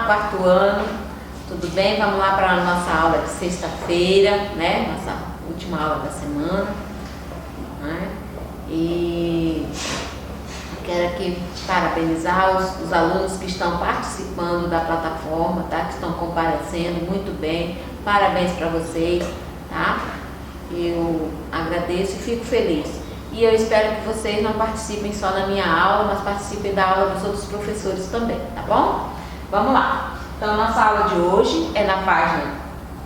quarto ano, tudo bem? Vamos lá para a nossa aula de sexta-feira, né? Nossa última aula da semana, né? E quero aqui parabenizar os alunos que estão participando da plataforma, tá? Que estão comparecendo muito bem. Parabéns para vocês, tá? Eu agradeço e fico feliz. E eu espero que vocês não participem só na minha aula, mas participem da aula dos outros professores também, tá bom? Vamos lá. Então, a nossa aula de hoje é na página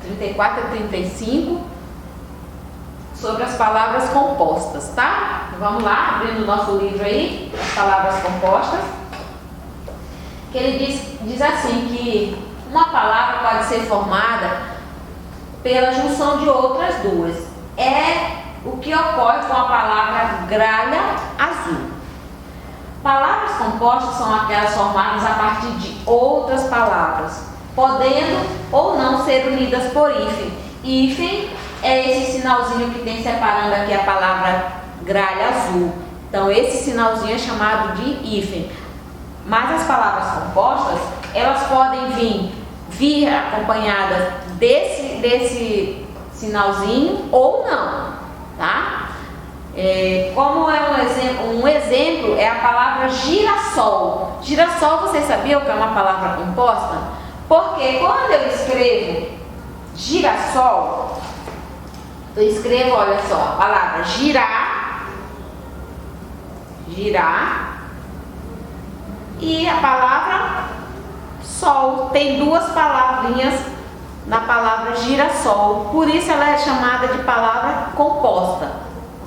34 a 35, sobre as palavras compostas, tá? Vamos lá, abrindo o nosso livro aí, as palavras compostas. Que ele diz assim, que uma palavra pode ser formada pela junção de outras duas. É o que ocorre com a palavra gralha azul. Palavras compostas são aquelas formadas a partir de outras palavras, podendo ou não ser unidas por hífen. Hífen é esse sinalzinho que tem separando aqui a palavra gralha azul. Então, esse sinalzinho é chamado de hífen. Mas as palavras compostas, elas podem vir acompanhadas desse sinalzinho ou não, tá? Como é um exemplo é a palavra girassol. Girassol, vocês sabiam que é uma palavra composta? Porque quando eu escrevo girassol, eu escrevo, olha só, a palavra girar e a palavra sol. Tem duas palavrinhas na palavra girassol, por isso ela é chamada de palavra composta,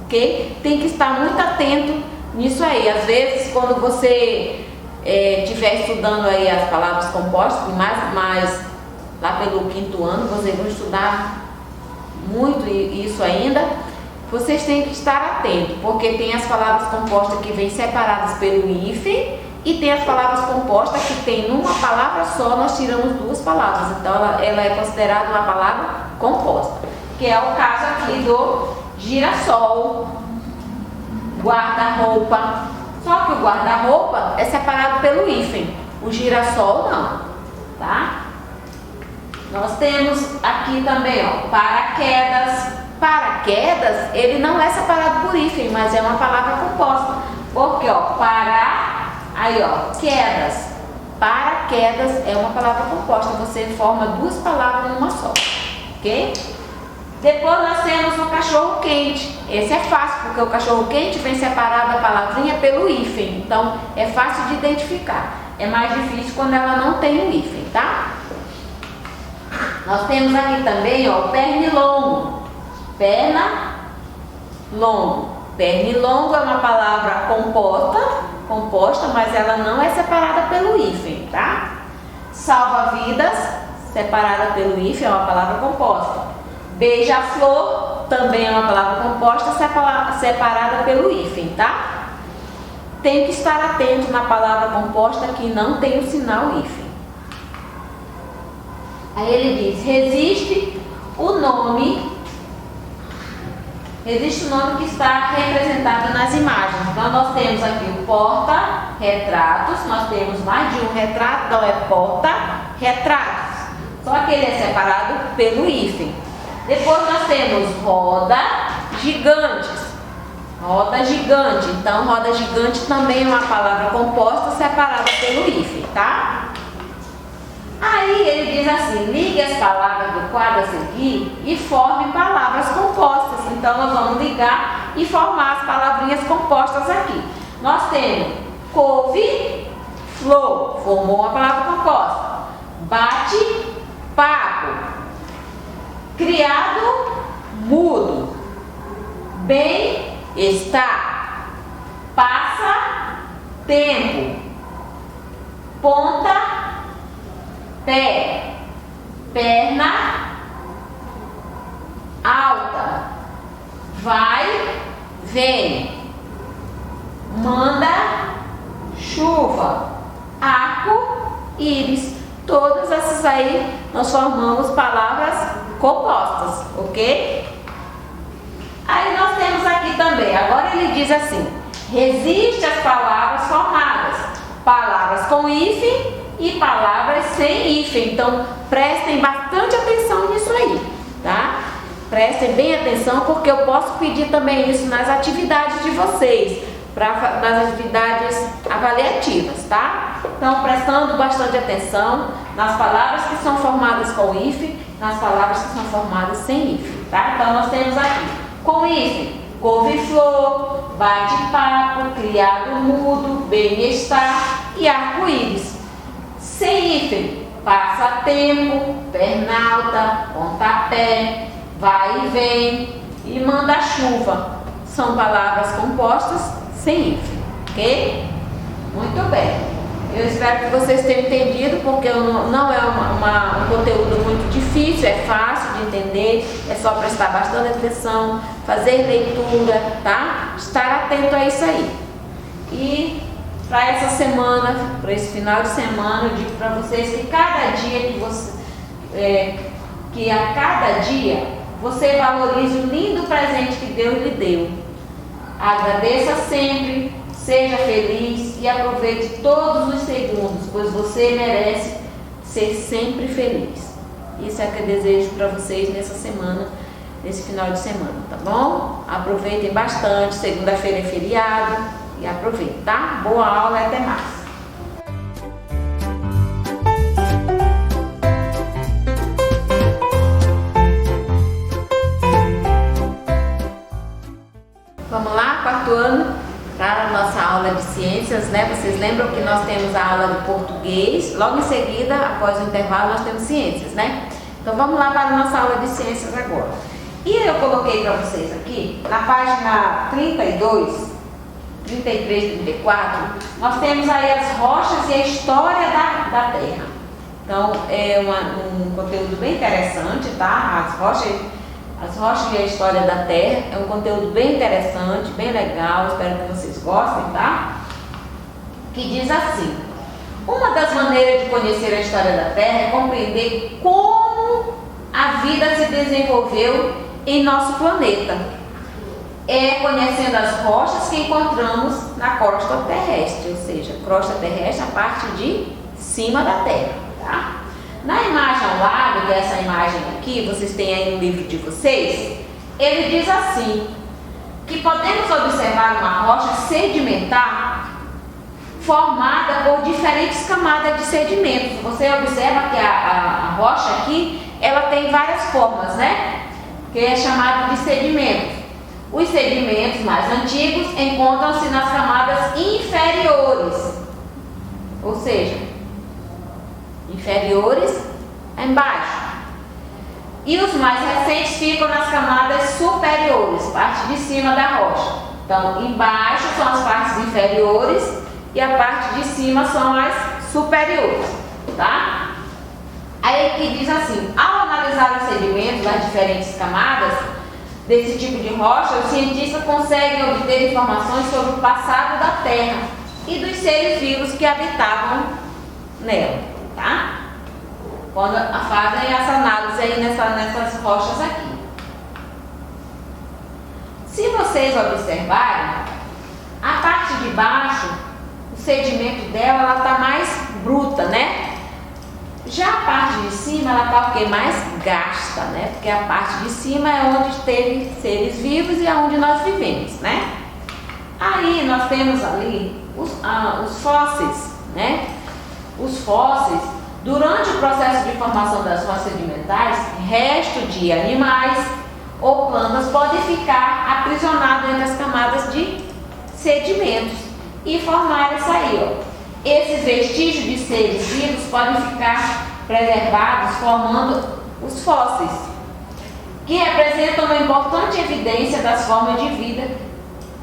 ok? Tem que estar muito atento nisso aí. Às vezes, quando você estiver estudando aí as palavras compostas, mais lá pelo quinto ano, vocês vão estudar muito isso ainda, vocês têm que estar atentos, porque tem as palavras compostas que vêm separadas pelo hífen e tem as palavras compostas que tem numa palavra só, nós tiramos duas palavras, então ela é considerada uma palavra composta, que é o caso aqui do girassol, guarda-roupa. Só que o guarda-roupa é separado pelo hífen, o girassol não, tá? Nós temos aqui também, ó, paraquedas. Paraquedas, ele não é separado por hífen, mas é uma palavra composta. Porque, ó, aí, ó, quedas. Paraquedas é uma palavra composta. Você forma duas palavras numa só, ok? Depois nós temos o cachorro-quente. Esse é fácil, porque o cachorro-quente vem separado a palavrinha pelo hífen. Então, é fácil de identificar. É mais difícil quando ela não tem o hífen, tá? Nós temos aqui também, ó, pernilongo. Pernilongo é uma palavra composta, mas ela não é separada pelo hífen, tá? Salva-vidas, separada pelo hífen, é uma palavra composta. Beija-flor também é uma palavra composta, separada pelo hífen, tá? Tem que estar atento na palavra composta que não tem o sinal hífen. Aí ele diz, existe o nome que está representado nas imagens. Então, nós temos aqui o porta-retratos, nós temos mais de um retrato, então é porta-retratos. Só que ele é separado pelo hífen. Depois nós temos roda-gigantes. Roda gigante. Então, roda gigante também é uma palavra composta separada pelo hífen, tá? Aí ele diz assim, ligue as palavras do quadro a seguir e forme palavras compostas. Então, nós vamos ligar e formar as palavrinhas compostas aqui. Nós temos couve-flor, formou uma palavra composta. Bate-papo, criado-mudo, bem-estar, passa-tempo, ponta-pé, perna alta, vai, vem, manda, chuva, arco-íris. Todas essas aí nós formamos palavras compostas, ok? Aí nós temos aqui também, agora ele diz assim, resiste às palavras formadas, palavras com hífen e palavras sem hífen. Então, prestem bastante atenção nisso aí, tá? Prestem bem atenção, porque eu posso pedir também isso nas atividades de vocês, nas atividades avaliativas, tá? Então, prestando bastante atenção nas palavras que são formadas com hífen, nas palavras que são formadas sem hífen, tá? Então, nós temos aqui, com hífen, couve-flor, bate-papo, criado mudo, bem-estar e arco-íris. Sem hífen, passatempo, pernalta, pontapé, vai e vem e manda-chuva. São palavras compostas sem hífen, ok? Muito bem. Eu espero que vocês tenham entendido, porque não é um conteúdo muito difícil, é fácil de entender, é só prestar bastante atenção, fazer leitura, tá? Estar atento a isso aí. E para essa semana, para esse final de semana, eu digo para vocês que cada dia que a cada dia você valorize o lindo presente que Deus lhe deu. Agradeça sempre, seja feliz e aproveite todos os segundos, pois você merece ser sempre feliz. Isso é o que eu desejo para vocês nessa semana, nesse final de semana, tá bom? Aproveitem bastante, segunda-feira é feriado e aproveitem, tá? Boa aula e até mais! Vamos lá, quarto ano, para a nossa aula de ciências, né? Vocês lembram que nós temos a aula de português, logo em seguida, após o intervalo, nós temos ciências, né? Então vamos lá para a nossa aula de ciências agora. E eu coloquei para vocês aqui, na página 32, 33, 34, nós temos aí as rochas e a história da Terra. Então é um conteúdo bem interessante, tá? As rochas e a história da Terra é um conteúdo bem interessante, bem legal, espero que vocês gostem, tá? Que diz assim: uma das maneiras de conhecer a história da Terra é compreender como a vida se desenvolveu em nosso planeta. É conhecendo as rochas que encontramos na crosta terrestre, ou seja, crosta terrestre, a parte de cima da Terra, tá? Na imagem ao lado, dessa imagem aqui, vocês têm aí no livro de vocês, ele diz assim, que podemos observar uma rocha sedimentar formada por diferentes camadas de sedimentos. Você observa que a rocha aqui, ela tem várias formas, né? Que é chamado de sedimentos. Os sedimentos mais antigos encontram-se nas camadas inferiores, ou seja, inferiores embaixo. E os mais recentes ficam nas camadas superiores, parte de cima da rocha. Então, embaixo são as partes inferiores e a parte de cima são as superiores, tá? Aí que diz assim: ao analisar os sedimentos das diferentes camadas desse tipo de rocha, os cientistas conseguem obter informações sobre o passado da Terra e dos seres vivos que habitavam nela, tá? Quando fazem essa análise aí nessas rochas aqui. Se vocês observarem, a parte de baixo, o sedimento dela, ela está mais bruta, né? Já a parte de cima, ela está o quê? Mais gasta, né? Porque a parte de cima é onde teve seres vivos e é onde nós vivemos, né? Aí nós temos ali os fósseis, né? Os fósseis, durante o processo de formação das rochas sedimentares, resto de animais ou plantas pode ficar aprisionado entre as camadas de sedimentos e formar isso aí, ó. Esses vestígios de seres vivos podem ficar preservados formando os fósseis, que representam uma importante evidência das formas de vida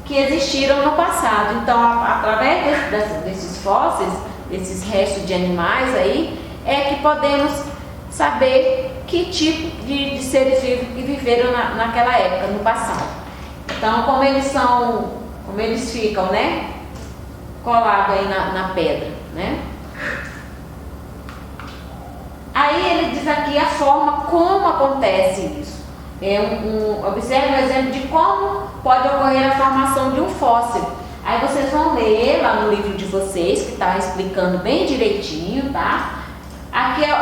que existiram no passado. Então, através desses fósseis, desses restos de animais aí, é que podemos saber que tipo de seres vivos que viveram naquela época, no passado. Então, como eles ficam, né? Colado aí na pedra, né? Aí ele diz aqui a forma como acontece isso. Observe um exemplo de como pode ocorrer a formação de um fóssil. Aí vocês vão ler lá no livro de vocês, que está explicando bem direitinho, tá? Aqui é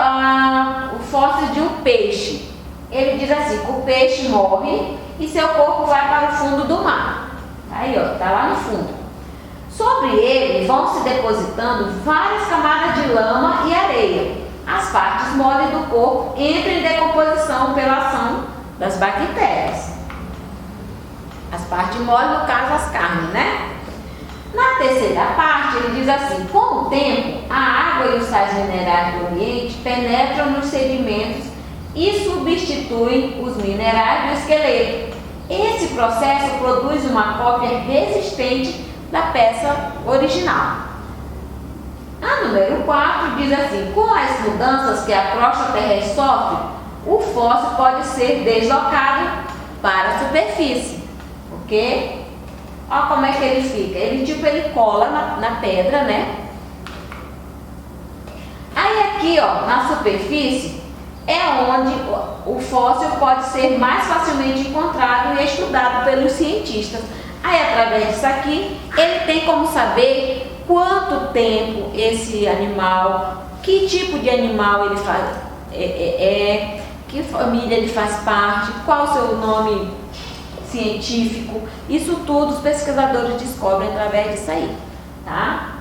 o fóssil de um peixe. Ele diz assim, que o peixe morre e seu corpo vai para o fundo do mar. Aí, ó, tá lá no fundo. Sobre ele vão se depositando várias camadas de lama e areia. As partes moles do corpo entram em decomposição pela ação das bactérias. As partes moles, no caso, as carnes, né? Na terceira parte, ele diz assim, com o tempo, a água e os sais minerais do ambiente penetram nos sedimentos e substituem os minerais do esqueleto. Esse processo produz uma cópia resistente da peça original. A número 4 diz assim, com as mudanças que a crosta terrestre sofre, o fóssil pode ser deslocado para a superfície, ok? Olha como é que ele fica. Ele cola na pedra, né? Aí aqui, ó, na superfície, é onde o fóssil pode ser mais facilmente encontrado e estudado pelos cientistas. Aí, através disso aqui, ele tem como saber quanto tempo esse animal, que tipo de animal ele faz, que família ele faz parte, qual o seu nome científico. Isso tudo os pesquisadores descobrem através disso aí, tá?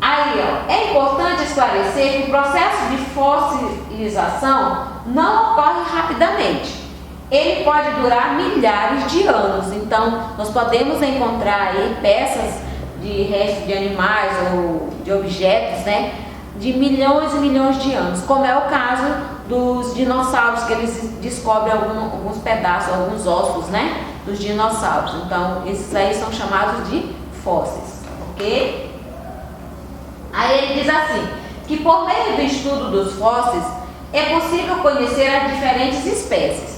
Aí, ó, é importante esclarecer que o processo de fossilização não ocorre rapidamente. Ele pode durar milhares de anos. Então, nós podemos encontrar aí peças de restos de animais ou de objetos, né, de milhões e milhões de anos, como é o caso dos dinossauros, que eles descobrem alguns pedaços, alguns ossos, né, dos dinossauros. Então, esses aí são chamados de fósseis, ok? Aí ele diz assim, que por meio do estudo dos fósseis, é possível conhecer as diferentes espécies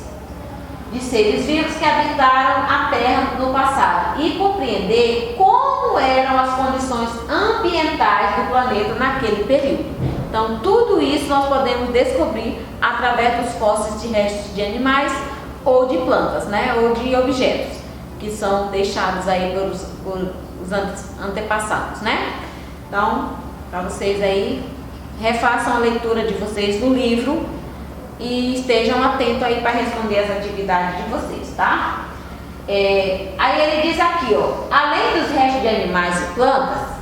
de seres vivos que habitaram a Terra no passado e compreender como eram as condições ambientais do planeta naquele período. Então, tudo isso nós podemos descobrir através dos fósseis de restos de animais ou de plantas, né, ou de objetos que são deixados aí por os antepassados, né? Então, para vocês aí, refaçam a leitura de vocês no livro e estejam atentos aí para responder as atividades de vocês, tá? Aí ele diz aqui, ó, além dos restos de animais e plantas,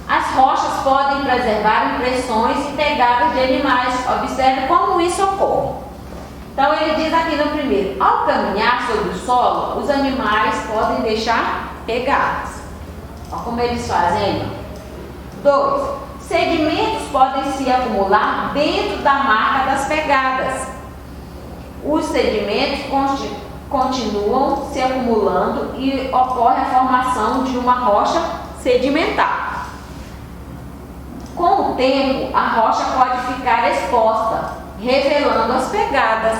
as rochas podem preservar impressões e pegadas de animais. Observe como isso ocorre. Então ele diz aqui no primeiro, ao caminhar sobre o solo, os animais podem deixar pegadas. Olha como eles fazem. 2. Sedimentos podem se acumular dentro da marca das pegadas. Os sedimentos continuam se acumulando e ocorre a formação de uma rocha sedimentar. Com o tempo, a rocha pode ficar exposta, revelando as pegadas.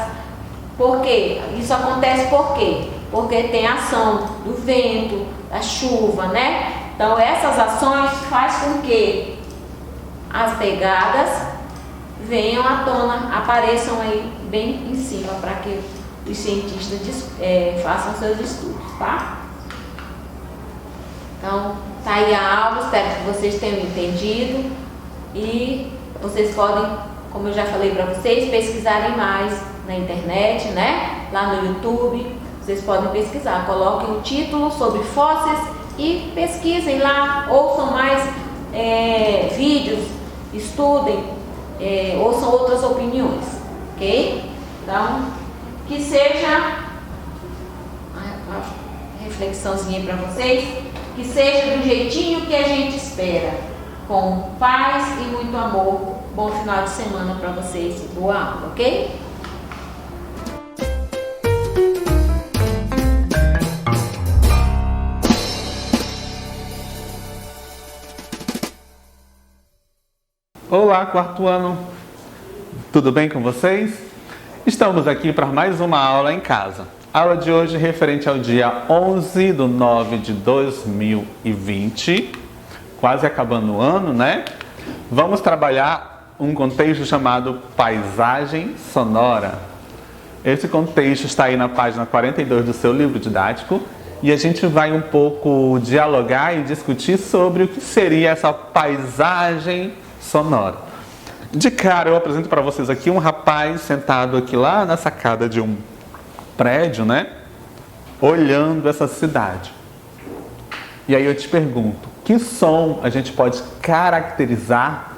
Por quê? Isso acontece por quê? Porque tem a ação do vento, da chuva, né? Então essas ações fazem com que as pegadas venham à tona, apareçam aí bem em cima, para que os cientistas façam seus estudos, tá? Então, tá aí a aula, espero que vocês tenham entendido e vocês podem, como eu já falei para vocês, pesquisarem mais na internet, né? Lá no YouTube, vocês podem pesquisar, coloquem o título sobre fósseis e pesquisem lá, ouçam mais vídeos, estudem, ouçam outras opiniões, ok? Então, que seja uma reflexãozinha para vocês, que seja do jeitinho que a gente espera, com paz e muito amor. Bom final de semana para vocês, boa aula, ok? Olá, quarto ano! Tudo bem com vocês? Estamos aqui para mais uma aula em casa. A aula de hoje é referente ao dia 11/9/2020, quase acabando o ano, né? Vamos trabalhar um contexto chamado paisagem sonora. Esse contexto está aí na página 42 do seu livro didático e a gente vai um pouco dialogar e discutir sobre o que seria essa paisagem sonora. De cara, eu apresento para vocês aqui um rapaz sentado aqui lá na sacada de um prédio, né? Olhando essa cidade. E aí eu te pergunto, que som a gente pode caracterizar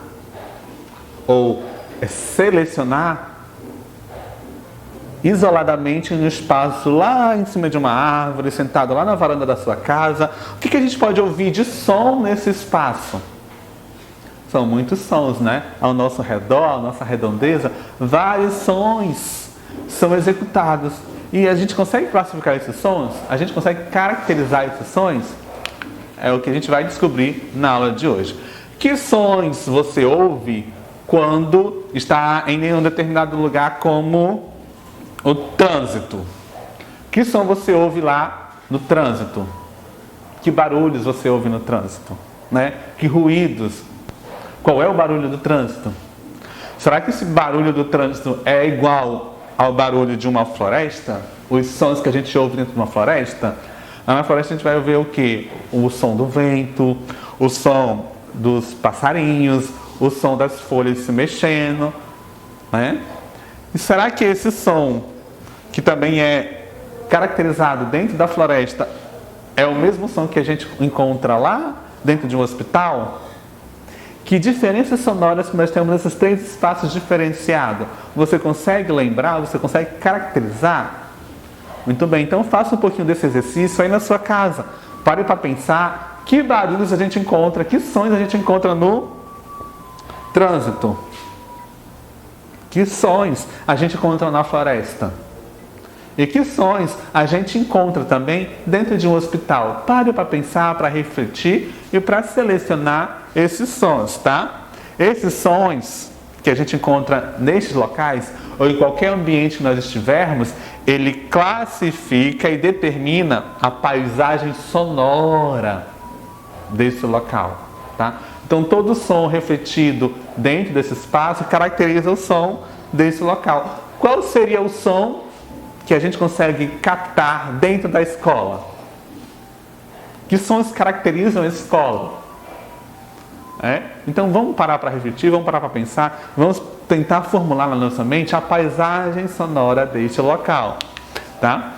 ou selecionar isoladamente no espaço lá em cima de uma árvore, sentado lá na varanda da sua casa? O que a gente pode ouvir de som nesse espaço? São muitos sons, né? Ao nosso redor, à nossa redondeza, vários sons são executados. E a gente consegue classificar esses sons? A gente consegue caracterizar esses sons? É o que a gente vai descobrir na aula de hoje. Que sons você ouve quando está em um determinado lugar, como o trânsito? Que som você ouve lá no trânsito? Que barulhos você ouve no trânsito? Né? Que ruídos? Qual é o barulho do trânsito? Será que esse barulho do trânsito é igual ao barulho de uma floresta? Os sons que a gente ouve dentro de uma floresta? Na floresta a gente vai ouvir o quê? O som do vento, o som dos passarinhos, o som das folhas se mexendo, né? E será que esse som, que também é caracterizado dentro da floresta, é o mesmo som que a gente encontra lá dentro de um hospital? Que diferenças sonoras que nós temos nesses três espaços diferenciados? Você consegue lembrar? Você consegue caracterizar? Muito bem, então faça um pouquinho desse exercício aí na sua casa. Pare para pensar que barulhos a gente encontra, que sons a gente encontra no trânsito. Que sons a gente encontra na floresta. E que sons a gente encontra também dentro de um hospital. Pare para pensar, para refletir e para selecionar esses sons, tá? Esses sons que a gente encontra nestes locais, ou em qualquer ambiente que nós estivermos, ele classifica e determina a paisagem sonora desse local, tá? Então todo som refletido dentro desse espaço caracteriza o som desse local. Qual seria o som que a gente consegue captar dentro da escola? Que sons caracterizam a escola? Então vamos parar para refletir, vamos parar para pensar, vamos tentar formular na nossa mente a paisagem sonora deste local, tá?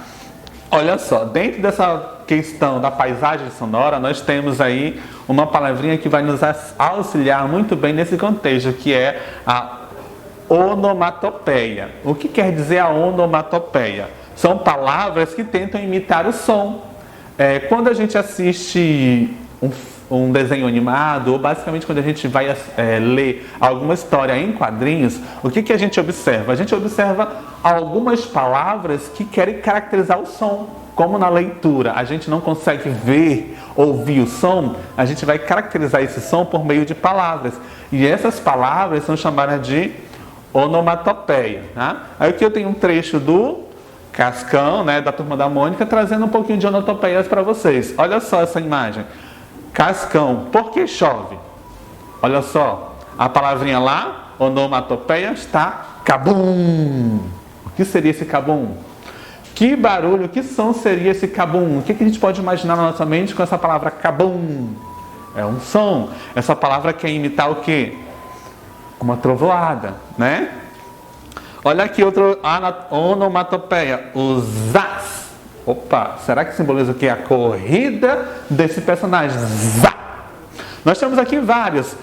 Olha só, dentro dessa questão da paisagem sonora, nós temos aí uma palavrinha que vai nos auxiliar muito bem nesse contexto, que é a onomatopeia. O que quer dizer a onomatopeia? São palavras que tentam imitar o som. Quando a gente assiste um desenho animado, ou basicamente quando a gente vai ler alguma história em quadrinhos, o que a gente observa? A gente observa algumas palavras que querem caracterizar o som. Como na leitura a gente não consegue ver, ouvir o som, a gente vai caracterizar esse som por meio de palavras. E essas palavras são chamadas de onomatopeia, tá? Aí aqui eu tenho um trecho do Cascão, né, da Turma da Mônica, trazendo um pouquinho de onomatopeias para vocês. Olha só essa imagem. Cascão, por que chove? Olha só, a palavrinha lá, onomatopeia, está cabum. O que seria esse cabum? Que barulho, que som seria esse cabum? O que a gente pode imaginar na nossa mente com essa palavra cabum? É um som. Essa palavra quer imitar o quê? Uma trovoada, né? Olha aqui outra onomatopeia, o zaz. Opa, será que simboliza o quê? A corrida desse personagem. Zá. Nós temos aqui várias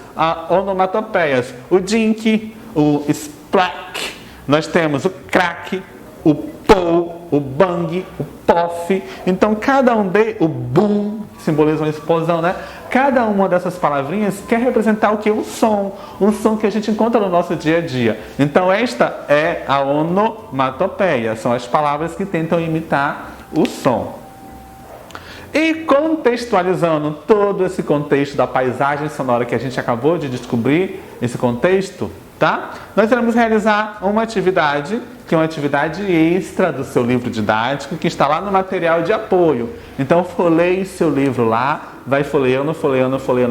onomatopeias. O dink, o splack. Nós temos o crack, o pou, o bang, o pof. Então cada um o boom, simboliza uma explosão, né? Cada uma dessas palavrinhas quer representar o que? Um som que a gente encontra no nosso dia a dia. Então esta é a onomatopeia, são as palavras que tentam imitar o som. E contextualizando todo esse contexto da paisagem sonora que a gente acabou de descobrir, esse contexto, tá? Nós iremos realizar uma atividade, que é uma atividade extra do seu livro didático, que está lá no material de apoio. Então folheie seu livro lá, vai folheando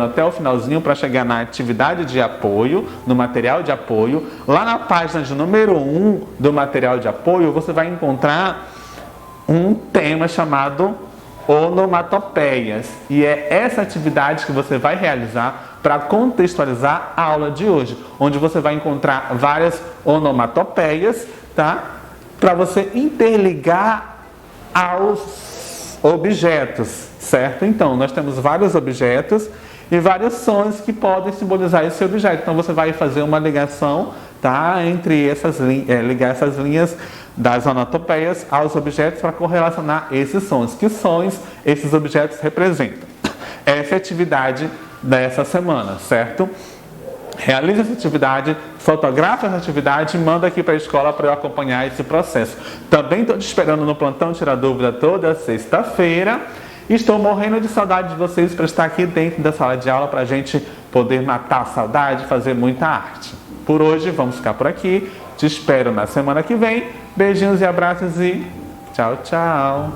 até o finalzinho para chegar na atividade de apoio, no material de apoio. Lá na página de número 1 do material de apoio, você vai encontrar um tema chamado onomatopeias. E é essa atividade que você vai realizar para contextualizar a aula de hoje, onde você vai encontrar várias onomatopeias, tá? Para você interligar aos objetos, certo? Então, nós temos vários objetos e vários sons que podem simbolizar esse objeto. Então, você vai fazer uma ligação, tá? Entre essas ligar essas linhas das onomatopeias aos objetos para correlacionar esses sons. Que sons esses objetos representam? Essa é a atividade dessa semana, certo? Realize essa atividade, fotografe essa atividade e manda aqui para a escola para eu acompanhar esse processo. Também estou te esperando no Plantão Tira Dúvida toda sexta-feira. Estou morrendo de saudade de vocês para estar aqui dentro da sala de aula para a gente poder matar a saudade e fazer muita arte. Por hoje, vamos ficar por aqui. Te espero na semana que vem. Beijinhos e abraços e tchau, tchau.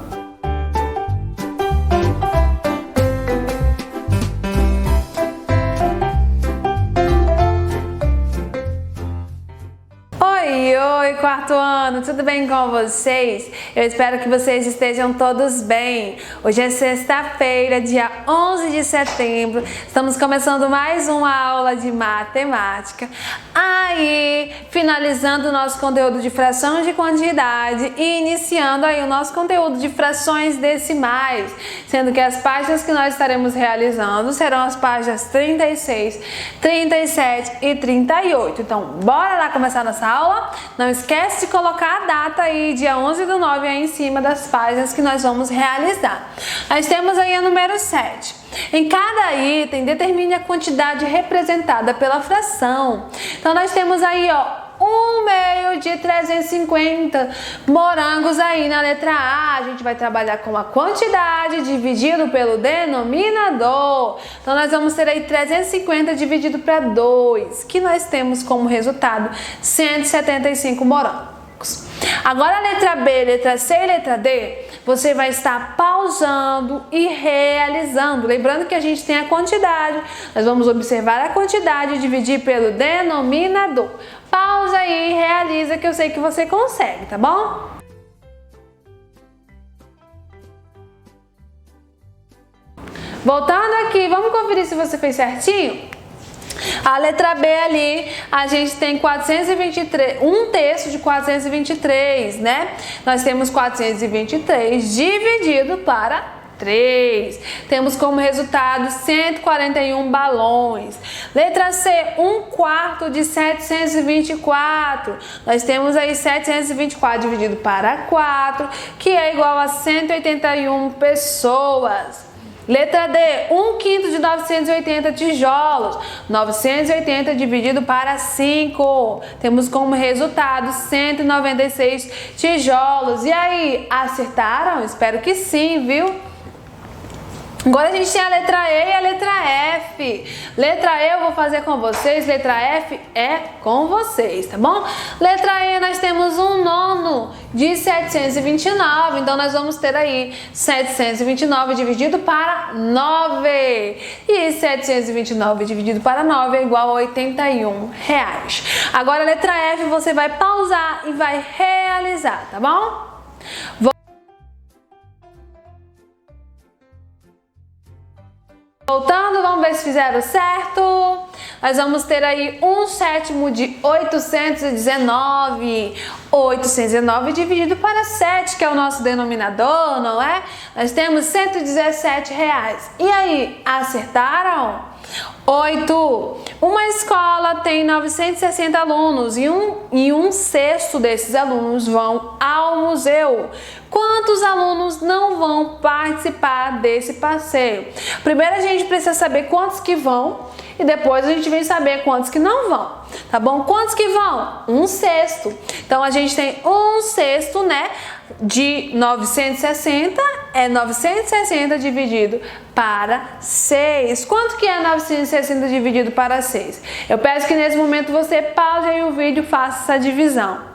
Oi, quarto ano, tudo bem com vocês? Eu espero que vocês estejam todos bem. Hoje é sexta-feira, dia 11 de setembro. Estamos começando mais uma aula de matemática. Aí, finalizando o nosso conteúdo de fração de quantidade e iniciando aí o nosso conteúdo de frações decimais, sendo que as páginas que nós estaremos realizando serão as páginas 36, 37 e 38. Então, bora lá começar nossa aula? Não esquece de colocar a data aí, dia 11/9, aí em cima das páginas que nós vamos realizar. Nós temos aí a número 7. Em cada item, determine a quantidade representada pela fração. Então, nós temos aí, ó, 1/2 de 350 morangos aí na letra A. A gente vai trabalhar com a quantidade dividido pelo denominador. Então, nós vamos ter aí 350 dividido para 2, que nós temos como resultado 175 morangos. Agora a letra B, letra C e letra D, você vai estar pausando e realizando. Lembrando que a gente tem a quantidade, nós vamos observar a quantidade e dividir pelo denominador. Pausa aí e realiza, que eu sei que você consegue, tá bom? Voltando aqui, vamos conferir se você fez certinho? A letra B ali, a gente tem 423, 1/3 de 423, né? Nós temos 423 dividido para 3. Temos como resultado 141 balões. Letra C, 1/4 de 724. Nós temos aí 724 dividido para 4, que é igual a 181 pessoas. Letra D, 1/5 de 980 tijolos. 980 dividido para 5. Temos como resultado 196 tijolos. E aí, acertaram? Espero que sim, viu? Agora a gente tem a letra E e a letra F. Letra E eu vou fazer com vocês, letra F é com vocês, tá bom? Letra E nós temos 1/9 de 729, então nós vamos ter aí 729 dividido para 9. E 729 dividido para 9 é igual a R$81. Agora a letra F você vai pausar e vai realizar, tá bom? Voltando, vamos ver se fizeram certo. Nós vamos ter aí 1/7 de 819. 819 dividido para 7, que é o nosso denominador, não é? Nós temos R$117. E aí, acertaram? 8. Uma escola tem 960 alunos e um sexto desses alunos vão ao museu. Quantos alunos não vão participar desse passeio? Primeiro a gente precisa saber quantos que vão e depois a gente vem saber quantos que não vão, tá bom? Quantos que vão? 1/6. Então a gente tem 1/6, né? De 960 é 960 dividido para 6. Quanto que é 960 dividido para 6? Eu peço que nesse momento você pause aí o vídeo e faça essa divisão.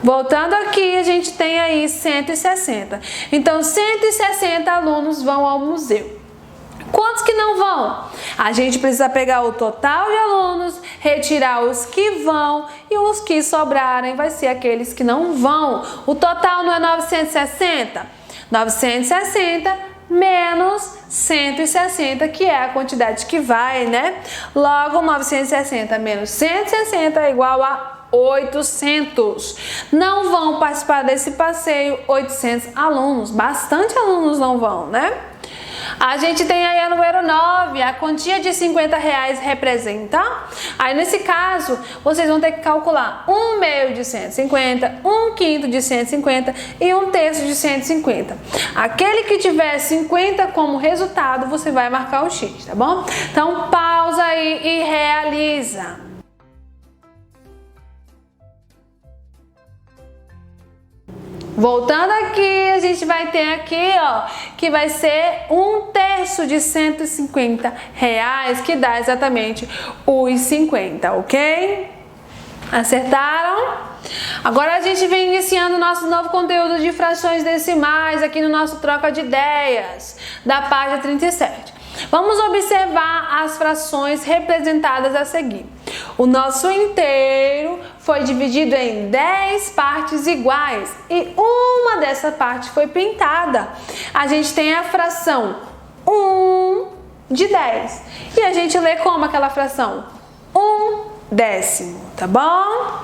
Voltando aqui, a gente tem aí 160. Então, 160 alunos vão ao museu. Quantos que não vão? A gente precisa pegar o total de alunos, retirar os que vão e os que sobrarem vai ser aqueles que não vão. O total não é 960? 960 menos 160, que é a quantidade que vai, né? Logo, 960 menos 160 é igual a 800. Não vão participar desse passeio 800 alunos. Bastante alunos não vão, né? A gente tem aí a número 9, a quantia de R$50 representa. Aí nesse caso, vocês vão ter que calcular 1/2 de 150, 1/5 de 150 e 1/3 de 150. Aquele que tiver 50 como resultado, você vai marcar o X, tá bom? Então pausa aí e realiza. Voltando aqui, a gente vai ter aqui, ó, que vai ser 1/3 de R$150, que dá exatamente os 50, ok? Acertaram? Agora a gente vem iniciando nosso novo conteúdo de frações decimais aqui no nosso Troca de Ideias, da página 37. Vamos observar as frações representadas a seguir. O nosso inteiro foi dividido em 10 partes iguais e uma dessa parte foi pintada. A gente tem a fração 1 de 10 e a gente lê como aquela fração? 1/10, tá bom?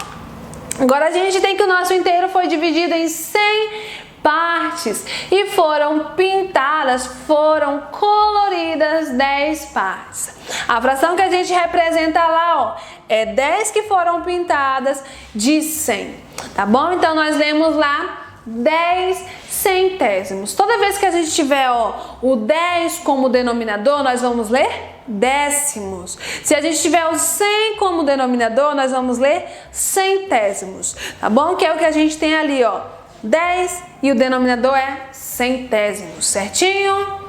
Agora a gente tem que o nosso inteiro foi dividido em 100 partes e foram pintadas, foram coloridas 10 partes. A fração que a gente representa lá, ó, é 10 que foram pintadas de 100, tá bom? Então nós lemos lá 10 centésimos. Toda vez que a gente tiver, ó, o 10 como denominador, nós vamos ler décimos. Se a gente tiver o 100 como denominador, nós vamos ler centésimos, tá bom? Que é o que a gente tem ali, ó, 10 e o denominador é centésimos, certinho?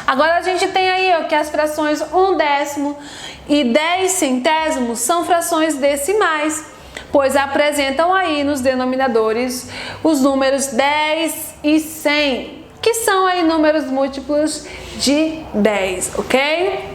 Agora a gente tem aí, ó, que as frações 1/10 e 10 centésimos são frações decimais, pois apresentam aí nos denominadores os números 10 e 100, que são aí números múltiplos de 10, ok?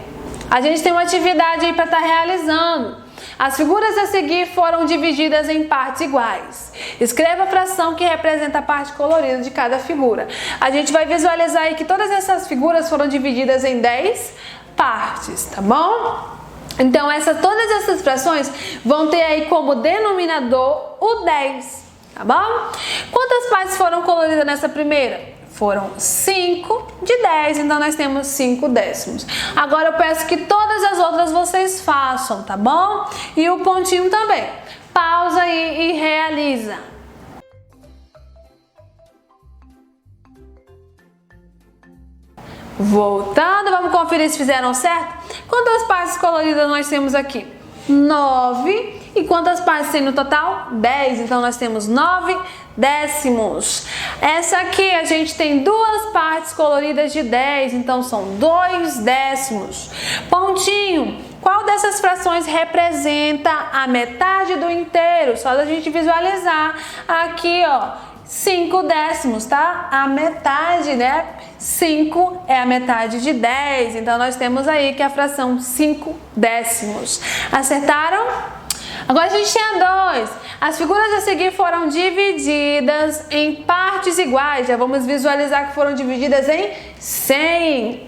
A gente tem uma atividade aí para estar realizando. As figuras a seguir foram divididas em partes iguais. Escreva a fração que representa a parte colorida de cada figura. A gente vai visualizar aí que todas essas figuras foram divididas em 10 partes, tá bom? Então, todas essas frações vão ter aí como denominador o 10, tá bom? Quantas partes foram coloridas nessa primeira? Foram 5 de 10, então nós temos 5 décimos. Agora eu peço que todas as outras vocês façam, tá bom? E o pontinho também. Pausa aí e realiza. Voltando, vamos conferir se fizeram certo? Quantas partes coloridas nós temos aqui? 9. E quantas partes tem no total? 10. Então nós temos 9 décimos. Essa aqui a gente tem duas partes coloridas de 10, então são 2 décimos. Pontinho. Qual dessas frações representa a metade do inteiro? Só da gente visualizar aqui, ó, 5 décimos, tá? A metade, né? 5 é a metade de 10, então nós temos aí que a fração 5 décimos. Acertaram? Agora a gente tinha 2. As figuras a seguir foram divididas em partes iguais. Já vamos visualizar que foram divididas em 100.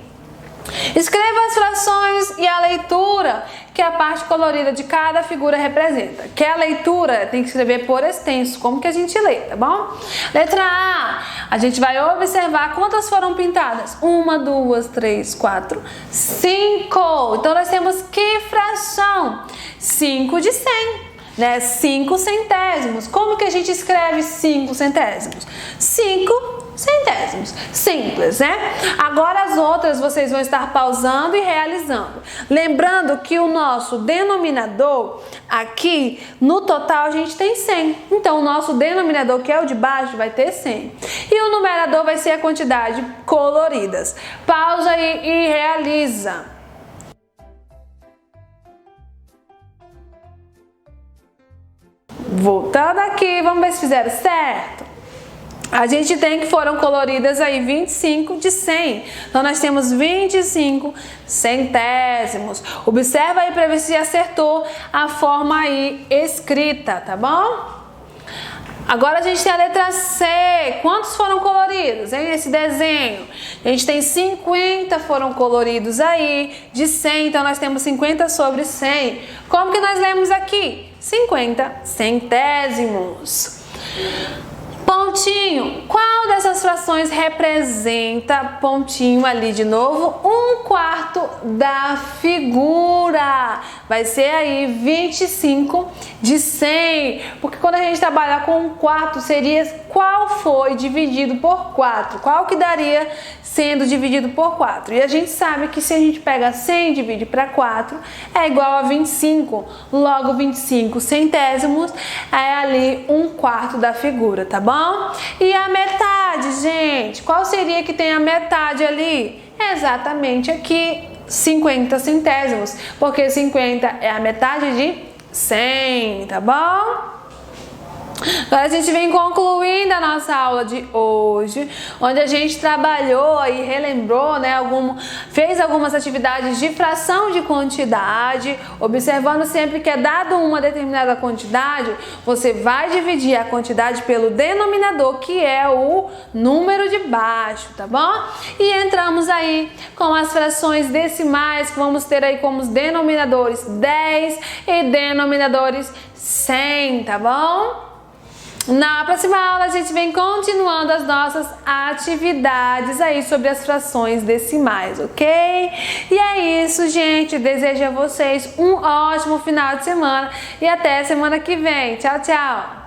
Escreva as frações e a leitura que a parte colorida de cada figura representa. Que a leitura tem que escrever por extenso, como que a gente lê, tá bom? Letra A gente vai observar quantas foram pintadas. 1, 2, 3, 4, 5. Então nós temos que fração? 5 de 100. Né? 5 centésimos. Como que a gente escreve 5 centésimos? 5 centésimos. Simples, né? Agora as outras vocês vão estar pausando e realizando. Lembrando que o nosso denominador aqui, no total, a gente tem 100. Então, o nosso denominador, que é o de baixo, vai ter 100. E o numerador vai ser a quantidade coloridas. Pausa aí e realiza. Voltando aqui, vamos ver se fizeram certo. a gente tem que foram coloridas aí 25 de 100. Então, nós temos 25 centésimos. Observa aí para ver se acertou a forma aí escrita, tá bom? Agora a gente tem a letra C. Quantos foram coloridos, hein, nesse desenho? A gente tem 50 foram coloridos aí, de 100, então nós temos 50 sobre 100. Como que nós lemos aqui? 50 centésimos. Pontinho. Qual dessas frações representa, pontinho ali de novo, 1/4 da figura? Vai ser aí 25 de 100. Porque quando a gente trabalhar com 1/4, seria qual foi dividido por 4? Qual que daria sendo dividido por 4? E a gente sabe que se a gente pega 100 e divide para 4, é igual a 25. Logo, 25 centésimos é ali 1/4 da figura, tá bom? E a metade, gente, qual seria que tem a metade ali? É exatamente aqui, 50 centésimos, porque 50 é a metade de 100, tá bom? Agora a gente vem concluindo a nossa aula de hoje, onde a gente trabalhou e relembrou, né, fez algumas atividades de fração de quantidade, observando sempre que é dado uma determinada quantidade, você vai dividir a quantidade pelo denominador, que é o número de baixo, tá bom? E entramos aí com as frações decimais, que vamos ter aí como denominadores 10 e denominadores 100, tá bom? Na próxima aula a gente vem continuando as nossas atividades aí sobre as frações decimais, ok? E é isso, gente. Desejo a vocês um ótimo final de semana e até semana que vem. Tchau, tchau!